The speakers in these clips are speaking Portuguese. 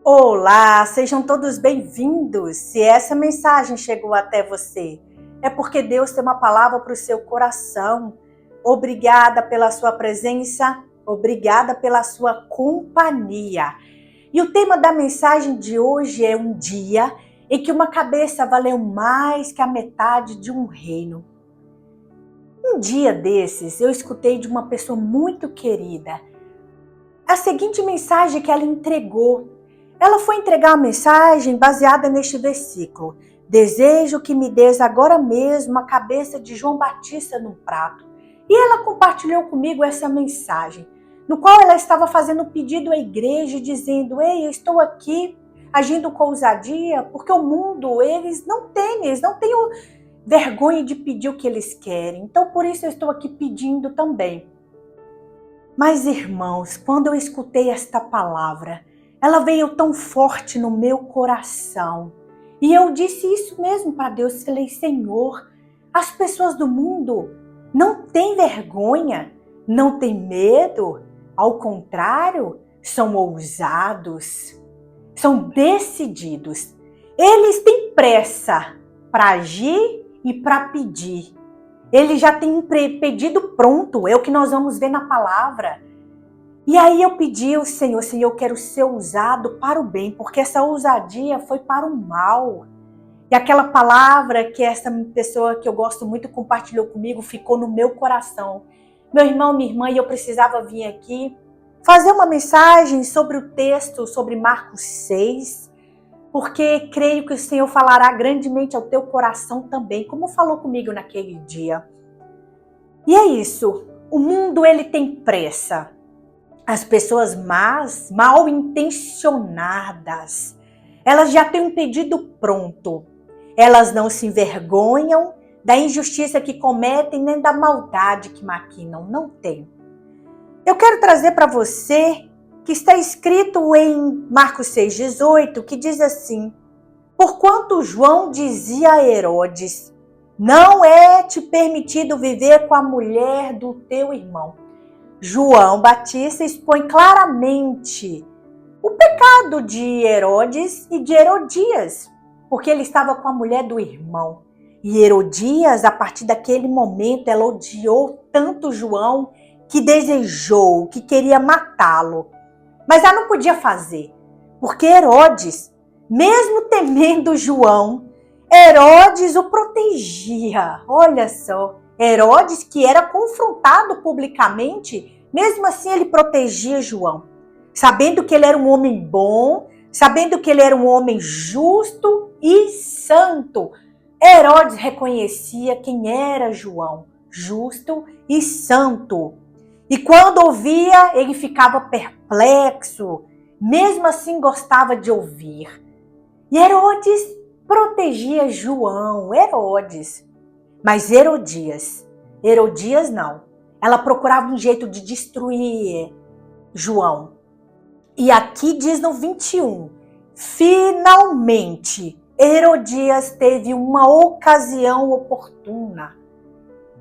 Olá, sejam todos bem-vindos. Se essa mensagem chegou até você, é porque Deus tem uma palavra para o seu coração. Obrigada pela sua presença, obrigada pela sua companhia. E o tema da mensagem de hoje é um dia em que uma cabeça valeu mais que a metade de um reino. Um dia desses, eu escutei de uma pessoa muito querida a seguinte mensagem que ela entregou. Ela foi entregar a mensagem baseada neste versículo. Desejo que me des agora mesmo a cabeça de João Batista num prato. E ela compartilhou comigo essa mensagem, no qual ela estava fazendo um pedido à igreja, dizendo: ei, eu estou aqui agindo com ousadia, porque o mundo, eles não têm vergonha de pedir o que eles querem. Então, por isso eu estou aqui pedindo também. Mas, irmãos, quando eu escutei esta palavra, ela veio tão forte no meu coração. E eu disse isso mesmo para Deus. Falei: Senhor, as pessoas do mundo não têm vergonha, não têm medo. Ao contrário, são ousados, são decididos. Eles têm pressa para agir e para pedir. Ele já tem um pedido pronto, é o que nós vamos ver na palavra. E aí eu pedi ao Senhor, eu quero ser usado para o bem, porque essa ousadia foi para o mal. E aquela palavra que essa pessoa que eu gosto muito compartilhou comigo ficou no meu coração. Meu irmão, minha irmã, e eu precisava vir aqui fazer uma mensagem sobre o texto, sobre Marcos 6, porque creio que o Senhor falará grandemente ao teu coração também, como falou comigo naquele dia. E é isso, o mundo ele tem pressa. As pessoas más, mal intencionadas, elas já têm um pedido pronto. Elas não se envergonham da injustiça que cometem, nem da maldade que maquinam, não tem. Eu quero trazer para você que está escrito em Marcos 6,18, que diz assim: porquanto João dizia a Herodes: não é te permitido viver com a mulher do teu irmão. João Batista expõe claramente o pecado de Herodes e de Herodias, porque ele estava com a mulher do irmão. E Herodias, a partir daquele momento, ela odiou tanto João que desejou, que queria matá-lo. Mas ela não podia fazer, porque Herodes, mesmo temendo João, Herodes o protegia. Olha só, Herodes, que era confrontado publicamente, mesmo assim ele protegia João, sabendo que ele era um homem bom, sabendo que ele era um homem justo e santo. Herodes reconhecia quem era João, justo e santo. E quando ouvia, ele ficava perplexo, mesmo assim gostava de ouvir. E Herodes protegia João, Herodes. Mas Herodias não. Ela procurava um jeito de destruir João. E aqui diz no 21, finalmente Herodias teve uma ocasião oportuna.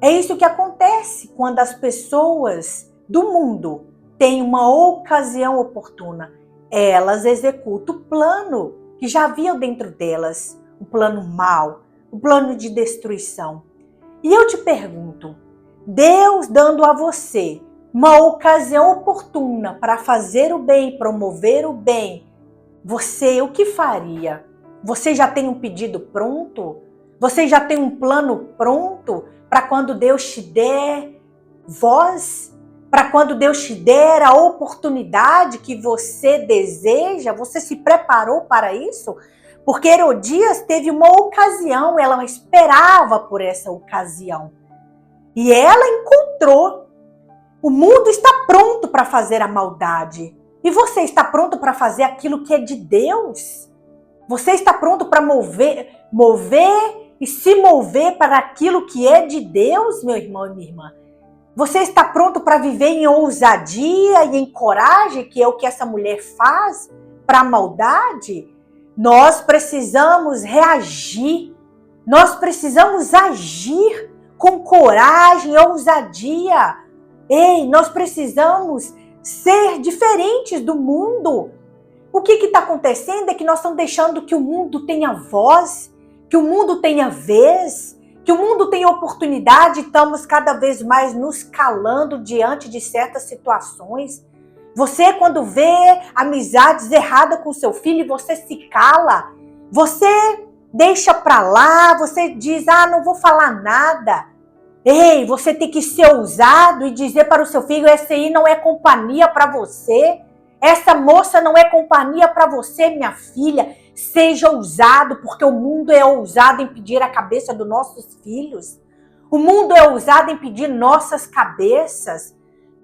É isso que acontece quando as pessoas do mundo têm uma ocasião oportuna. Elas executam o plano que já havia dentro delas, o plano mau, o plano de destruição. E eu te pergunto, Deus dando a você uma ocasião oportuna para fazer o bem, promover o bem, você o que faria? Você já tem um pedido pronto? Você já tem um plano pronto para quando Deus te der voz? Para quando Deus te der a oportunidade que você deseja? Você se preparou para isso? Porque Herodias teve uma ocasião, ela esperava por essa ocasião. E ela encontrou. O mundo está pronto para fazer a maldade. E você está pronto para fazer aquilo que é de Deus? Você está pronto para mover e se mover para aquilo que é de Deus, meu irmão e minha irmã? Você está pronto para viver em ousadia e em coragem, que é o que essa mulher faz para a maldade? Nós precisamos reagir. Nós precisamos agir com coragem e ousadia. Ei, nós precisamos ser diferentes do mundo. O que está acontecendo é que nós estamos deixando que o mundo tenha voz, que o mundo tenha vez, que o mundo tenha oportunidade, e estamos cada vez mais nos calando diante de certas situações. Você, quando vê amizades erradas com seu filho, você se cala, você deixa pra lá, você diz, não vou falar nada. Ei, você tem que ser ousado e dizer para o seu filho, essa aí não é companhia para você. Essa moça não é companhia para você, minha filha. Seja ousado, porque o mundo é ousado em pedir a cabeça dos nossos filhos. O mundo é ousado em pedir nossas cabeças.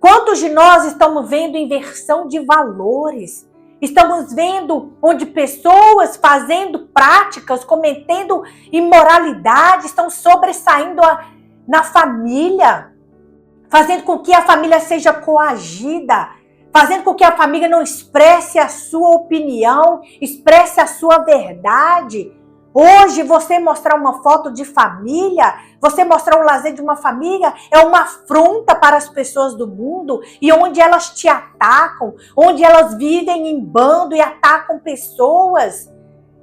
Quantos de nós estamos vendo inversão de valores? Estamos vendo onde pessoas fazendo práticas, cometendo imoralidade, estão sobressaindo na família, fazendo com que a família seja coagida, fazendo com que a família não expresse a sua opinião, expresse a sua verdade. Hoje, você mostrar uma foto de família, você mostrar o lazer de uma família, é uma afronta para as pessoas do mundo, e onde elas te atacam, onde elas vivem em bando e atacam pessoas.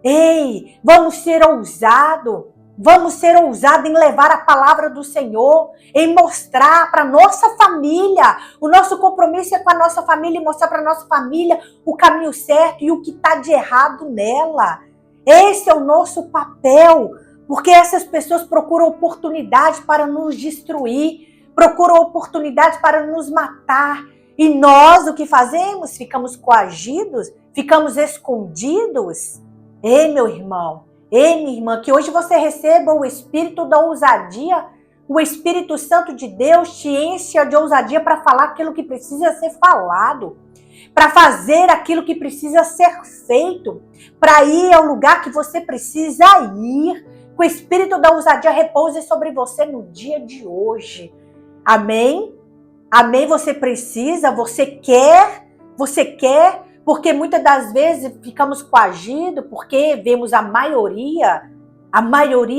Ei, vamos ser ousados. Vamos ser ousados em levar a palavra do Senhor, em mostrar para a nossa família. O nosso compromisso é com a nossa família e mostrar para a nossa família o caminho certo e o que está de errado nela. Esse é o nosso papel, porque essas pessoas procuram oportunidade para nos destruir, procuram oportunidade para nos matar. E nós, o que fazemos? Ficamos coagidos? Ficamos escondidos? Ei, meu irmão! Ei, minha irmã, que hoje você receba o espírito da ousadia, o Espírito Santo de Deus te encha de ousadia para falar aquilo que precisa ser falado, para fazer aquilo que precisa ser feito, para ir ao lugar que você precisa ir. Que o espírito da ousadia repouse sobre você no dia de hoje. Amém? Amém? Você precisa, você quer, porque muitas das vezes ficamos coagidos porque vemos a maioria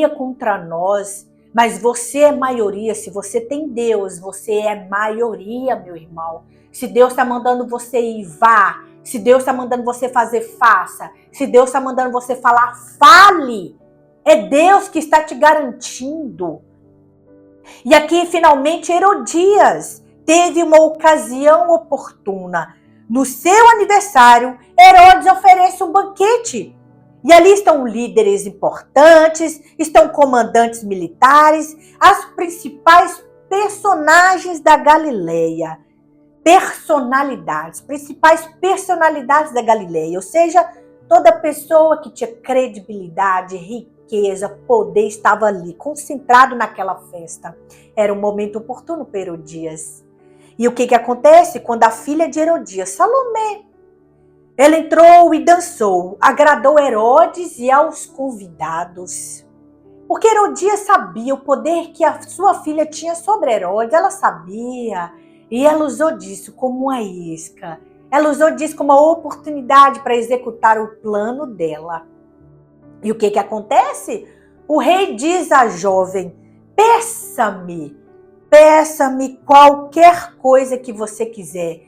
contra nós. Mas você é maioria, se você tem Deus, você é maioria, meu irmão. Se Deus está mandando você ir, vá. Se Deus está mandando você fazer, faça. Se Deus está mandando você falar, fale. É Deus que está te garantindo. E aqui, finalmente, Herodias teve uma ocasião oportuna. No seu aniversário, Herodes oferece um banquete. E ali estão líderes importantes, estão comandantes militares, as principais personagens da Galileia. Principais personalidades da Galileia. Ou seja, toda pessoa que tinha credibilidade, riqueza, poder estava ali, concentrado naquela festa. Era um momento oportuno para Herodias. E o que acontece? Quando a filha de Herodias, Salomé, ela entrou e dançou, agradou Herodes e aos convidados. Porque Herodias sabia o poder que a sua filha tinha sobre Herodes, ela sabia. E ela usou disso como uma isca. Ela usou disso como uma oportunidade para executar o plano dela. E o que acontece? O rei diz à jovem, peça-me qualquer coisa que você quiser.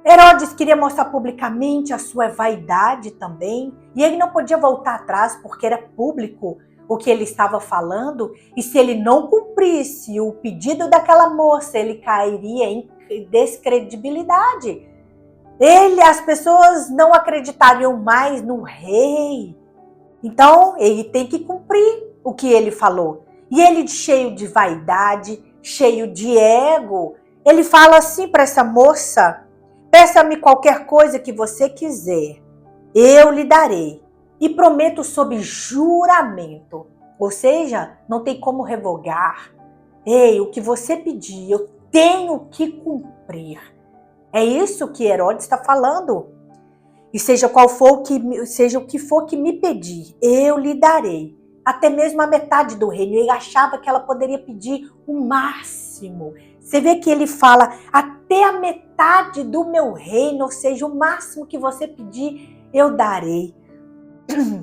Herodes queria mostrar publicamente a sua vaidade também, e ele não podia voltar atrás porque era público o que ele estava falando, e se ele não cumprisse o pedido daquela moça, ele cairia em descredibilidade. As pessoas não acreditariam mais no rei. Então, ele tem que cumprir o que ele falou. E ele, cheio de vaidade, cheio de ego, ele fala assim para essa moça, peça-me qualquer coisa que você quiser, eu lhe darei. E prometo sob juramento. Ou seja, não tem como revogar. Ei, o que você pedir, eu tenho que cumprir. É isso que Herodes está falando. E seja o que for que me pedir, eu lhe darei. Até mesmo a metade do reino. Ele achava que ela poderia pedir o máximo. Você vê que ele fala, até a metade do meu reino, ou seja, o máximo que você pedir, eu darei.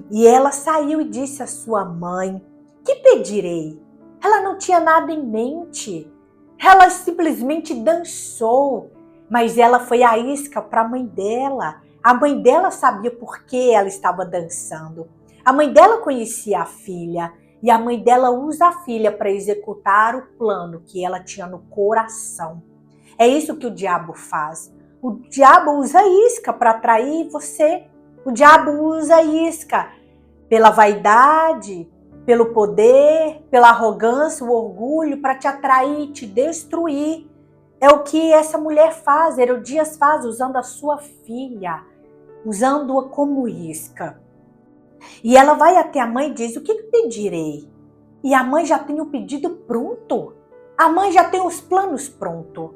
E ela saiu e disse à sua mãe, que pedirei? Ela não tinha nada em mente. Ela simplesmente dançou. Mas ela foi a isca para a mãe dela. A mãe dela sabia por que ela estava dançando. A mãe dela conhecia a filha. E a mãe dela usa a filha para executar o plano que ela tinha no coração. É isso que o diabo faz. O diabo usa isca para atrair você. O diabo usa isca pela vaidade, pelo poder, pela arrogância, o orgulho, para te atrair, te destruir. É o que essa mulher faz, Herodias faz, usando a sua filha, usando-a como isca. E ela vai até a mãe e diz, o que pedirei? E a mãe já tem o pedido pronto. A mãe já tem os planos prontos.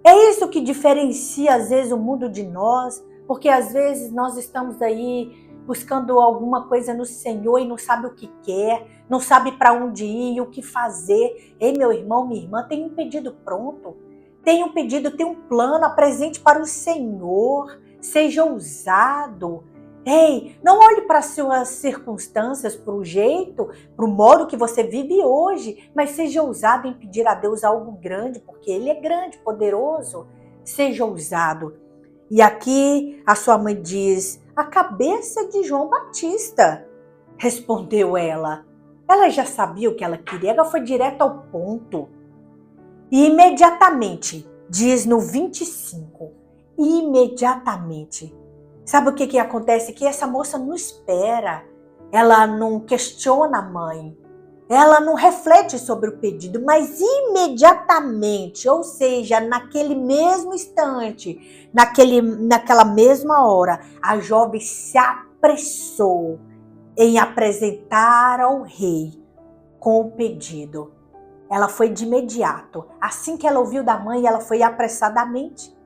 É isso que diferencia, às vezes, o mundo de nós, porque às vezes nós estamos aí buscando alguma coisa no Senhor e não sabe o que quer, não sabe para onde ir, o que fazer. Ei, meu irmão, minha irmã, tem um pedido pronto. Tem um pedido, tem um plano, apresente para o Senhor. Seja ousado. Ei, não olhe para as suas circunstâncias, para o jeito, para o modo que você vive hoje, mas seja ousado em pedir a Deus algo grande, porque Ele é grande, poderoso. Seja ousado. E aqui a sua mãe diz, a cabeça de João Batista, respondeu ela. Ela já sabia o que ela queria, ela foi direto ao ponto. E imediatamente, diz no 25, imediatamente. Sabe o que acontece? Que essa moça não espera, ela não questiona a mãe, ela não reflete sobre o pedido, mas imediatamente, ou seja, naquele mesmo instante, naquela mesma hora, a jovem se apressou em apresentar ao rei com o pedido. Ela foi de imediato. Assim que ela ouviu da mãe, ela foi apressadamente.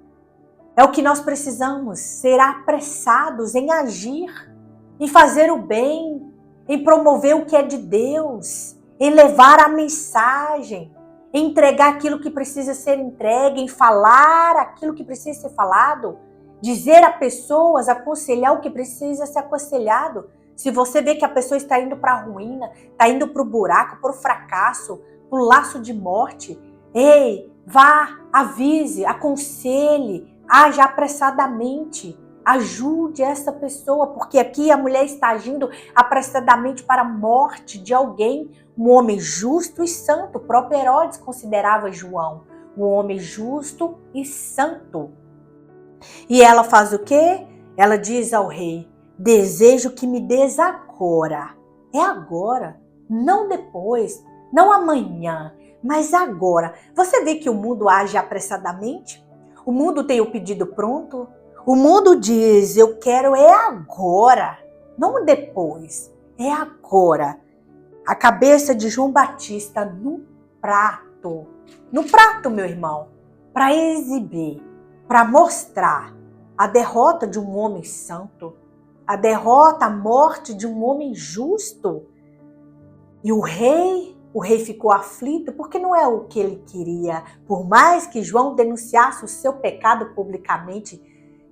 É o que nós precisamos, ser apressados em agir, em fazer o bem, em promover o que é de Deus, em levar a mensagem, em entregar aquilo que precisa ser entregue, em falar aquilo que precisa ser falado, dizer a pessoas, aconselhar o que precisa ser aconselhado. Se você vê que a pessoa está indo para a ruína, está indo para o buraco, para o fracasso, para o laço de morte, ei, vá, avise, aconselhe, haja apressadamente, ajude essa pessoa, porque aqui a mulher está agindo apressadamente para a morte de alguém, um homem justo e santo. O próprio Herodes considerava João um homem justo e santo. E ela faz o quê? Ela diz ao rei, desejo que me des agora. É agora, não depois, não amanhã, mas agora. Você vê que o mundo age apressadamente? O mundo tem o pedido pronto? O mundo diz, eu quero é agora, não depois, é agora. A cabeça de João Batista no prato, meu irmão, para exibir, para mostrar a derrota de um homem santo, a derrota, a morte de um homem justo. E o rei ficou aflito porque não é o que ele queria. Por mais que João denunciasse o seu pecado publicamente,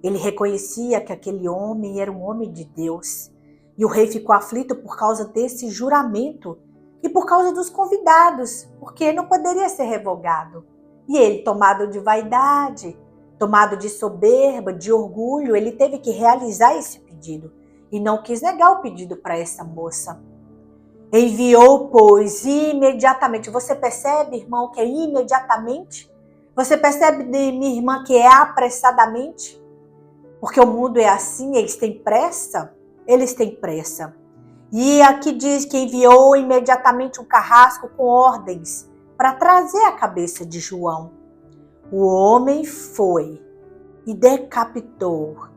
ele reconhecia que aquele homem era um homem de Deus. E o rei ficou aflito por causa desse juramento e por causa dos convidados, porque não poderia ser revogado. E ele, tomado de vaidade, tomado de soberba, de orgulho, ele teve que realizar esse pedido e não quis negar o pedido para essa moça. Enviou, pois, imediatamente. Você percebe, irmão, que é imediatamente? Você percebe, minha irmã, que é apressadamente? Porque o mundo é assim, eles têm pressa? Eles têm pressa. E aqui diz que enviou imediatamente um carrasco com ordens para trazer a cabeça de João. O homem foi e decapitou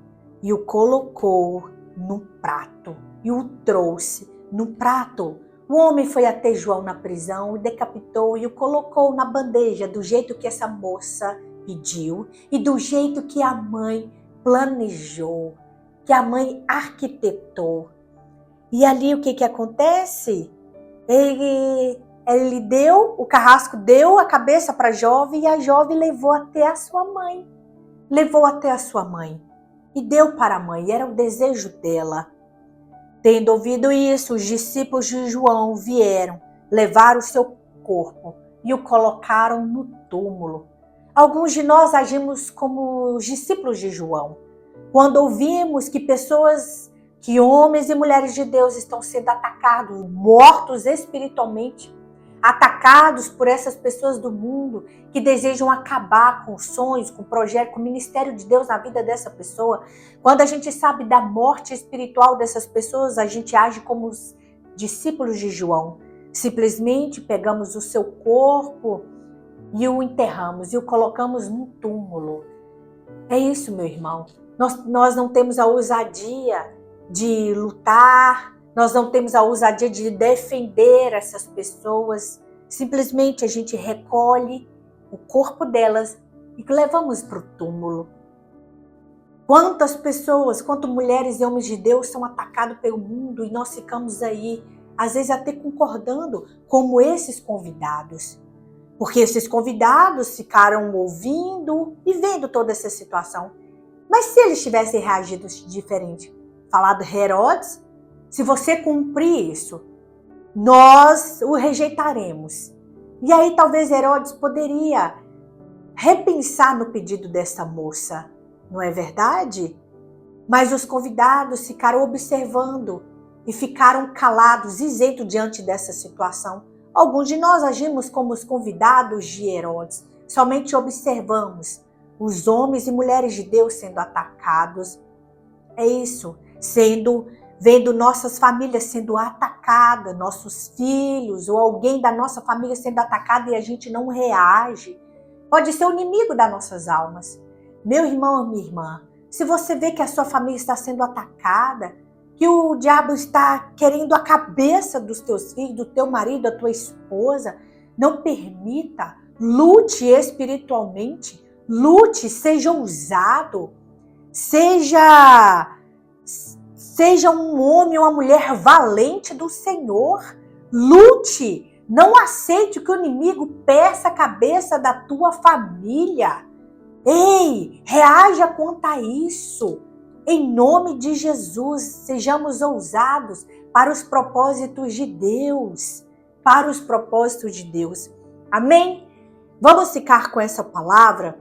e o colocou num prato e o trouxe num prato. O homem foi até João na prisão e decapitou e o colocou na bandeja do jeito que essa moça pediu e do jeito que a mãe planejou, que a mãe arquitetou. E ali o que acontece? Ele deu, o carrasco deu a cabeça para a jovem e a jovem levou até a sua mãe. Levou até a sua mãe e deu para a mãe, era o desejo dela. Tendo ouvido isso, os discípulos de João vieram, levaram o seu corpo e o colocaram no túmulo. Alguns de nós agimos como os discípulos de João. quando ouvimos que homens e mulheres de Deus estão sendo atacados, mortos espiritualmente, atacados por essas pessoas do mundo que desejam acabar com sonhos, com projetos, com o ministério de Deus na vida dessa pessoa. Quando a gente sabe da morte espiritual dessas pessoas, a gente age como os discípulos de João. Simplesmente pegamos o seu corpo e o enterramos e o colocamos num túmulo. É isso, meu irmão. Nós não temos a ousadia de lutar, nós não temos a ousadia de defender essas pessoas. Simplesmente a gente recolhe o corpo delas e levamos para o túmulo. Quantas pessoas, quantas mulheres e homens de Deus são atacados pelo mundo e nós ficamos aí, às vezes até concordando, como esses convidados. Porque esses convidados ficaram ouvindo e vendo toda essa situação. Mas se eles tivessem reagido diferente, falado Herodes, se você cumprir isso, nós o rejeitaremos. E aí talvez Herodes poderia repensar no pedido dessa moça, não é verdade? Mas os convidados ficaram observando e ficaram calados, isentos diante dessa situação. Alguns de nós agimos como os convidados de Herodes, somente observamos os homens e mulheres de Deus sendo atacados. É isso, vendo nossas famílias sendo atacadas, nossos filhos ou alguém da nossa família sendo atacado e a gente não reage. Pode ser o inimigo das nossas almas. Meu irmão ou minha irmã, se você vê que a sua família está sendo atacada, que o diabo está querendo a cabeça dos teus filhos, do teu marido, da tua esposa, não permita, lute espiritualmente, lute, seja ousado, seja um homem ou uma mulher valente do Senhor, lute, não aceite que o inimigo peça a cabeça da tua família. Ei, reaja quanto a isso. Em nome de Jesus, sejamos ousados para os propósitos de Deus. Para os propósitos de Deus. Amém? Vamos ficar com essa palavra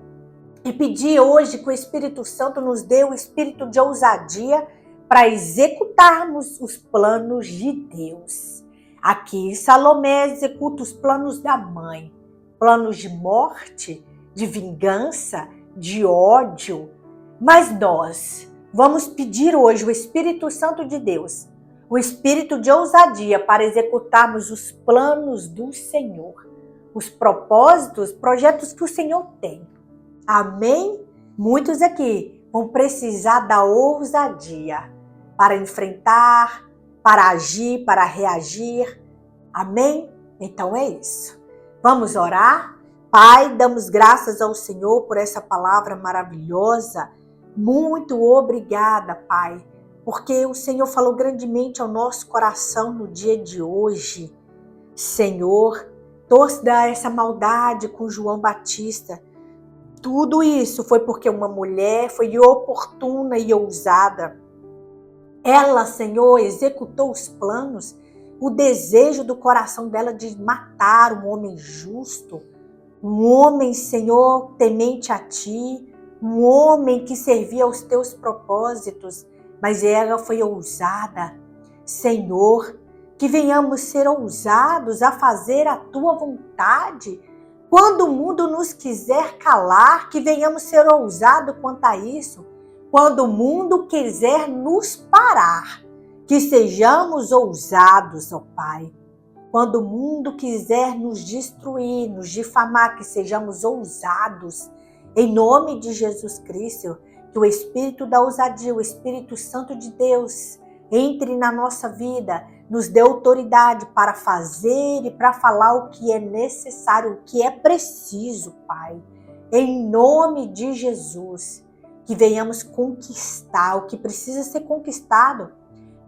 e pedir hoje que o Espírito Santo nos dê o espírito de ousadia para executarmos os planos de Deus. Aqui, Salomé executa os planos da mãe. Planos de morte, de vingança, de ódio. Mas nós vamos pedir hoje o Espírito Santo de Deus, o espírito de ousadia para executarmos os planos do Senhor, os propósitos, projetos que o Senhor tem. Amém? Muitos aqui vão precisar da ousadia para enfrentar, para agir, para reagir. Amém? Então é isso. Vamos orar? Pai, damos graças ao Senhor por essa palavra maravilhosa. Muito obrigada, Pai, porque o Senhor falou grandemente ao nosso coração no dia de hoje. Senhor, toda essa maldade com João Batista, tudo isso foi porque uma mulher foi oportuna e ousada. Ela, Senhor, executou os planos, o desejo do coração dela de matar um homem justo, um homem, Senhor, temente a Ti, um homem que servia aos Teus propósitos, mas ela foi ousada. Senhor, que venhamos ser ousados a fazer a Tua vontade. Quando o mundo nos quiser calar, que venhamos ser ousados quanto a isso. Quando o mundo quiser nos parar, que sejamos ousados, ó Pai. Quando o mundo quiser nos destruir, nos difamar, que sejamos ousados. Em nome de Jesus Cristo, que o Espírito da ousadia, o Espírito Santo de Deus, entre na nossa vida, nos dê autoridade para fazer e para falar o que é necessário, o que é preciso, Pai. Em nome de Jesus, que venhamos conquistar o que precisa ser conquistado,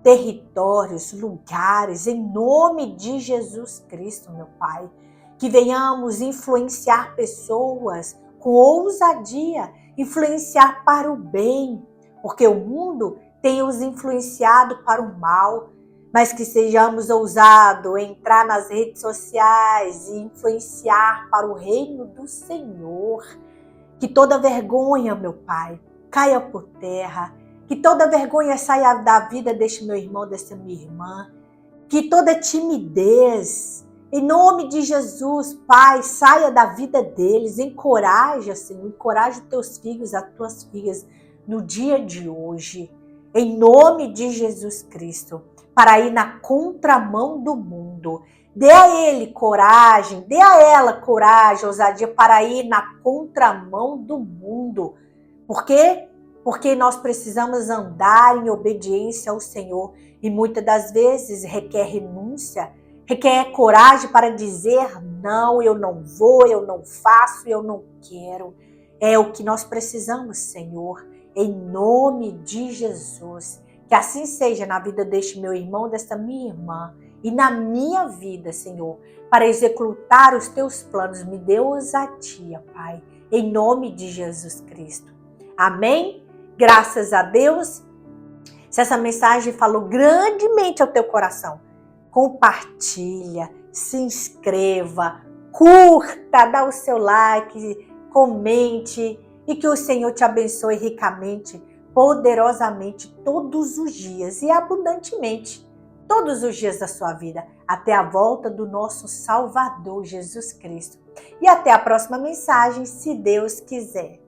territórios, lugares, em nome de Jesus Cristo, meu Pai. Que venhamos influenciar pessoas com ousadia, influenciar para o bem, porque o mundo tem os influenciado para o mal, mas que sejamos ousados em entrar nas redes sociais e influenciar para o reino do Senhor. Que toda vergonha, meu Pai, caia por terra, que toda vergonha saia da vida deste meu irmão, desta minha irmã, que toda timidez, em nome de Jesus, Pai, saia da vida deles, encoraja, Senhor, encoraja os teus filhos, as tuas filhas no dia de hoje, em nome de Jesus Cristo, para ir na contramão do mundo. Dê a ele coragem, dê a ela coragem, ousadia para ir na contramão do mundo. Por quê? Porque nós precisamos andar em obediência ao Senhor e muitas das vezes requer renúncia, requer coragem para dizer não, eu não vou, eu não faço, eu não quero. É o que nós precisamos, Senhor, em nome de Jesus. Que assim seja na vida deste meu irmão, desta minha irmã e na minha vida, Senhor, para executar os teus planos. Me dê ousadia, Pai, em nome de Jesus Cristo. Amém? Graças a Deus. Se essa mensagem falou grandemente ao teu coração, compartilha, se inscreva, curta, dá o seu like, comente e que o Senhor te abençoe ricamente, poderosamente todos os dias e abundantemente todos os dias da sua vida, até a volta do nosso Salvador Jesus Cristo. E até a próxima mensagem, se Deus quiser.